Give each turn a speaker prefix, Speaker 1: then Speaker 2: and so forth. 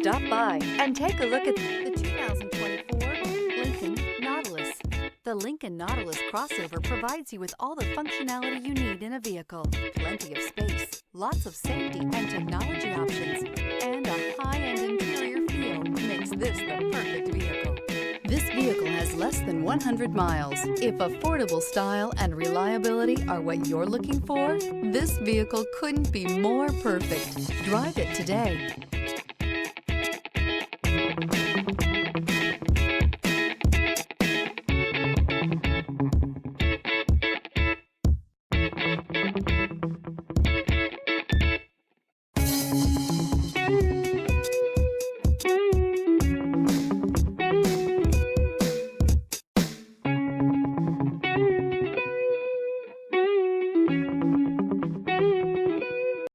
Speaker 1: Stop by and take a look at the 2024 Lincoln Nautilus. The Lincoln Nautilus crossover provides you with all the functionality you need in a vehicle. Plenty of space, lots of safety and technology options, and a high-end interior feel makes this the perfect vehicle. This vehicle has less than 100 miles. If affordable style and reliability are what you're looking for, this vehicle couldn't be more perfect. Drive it today.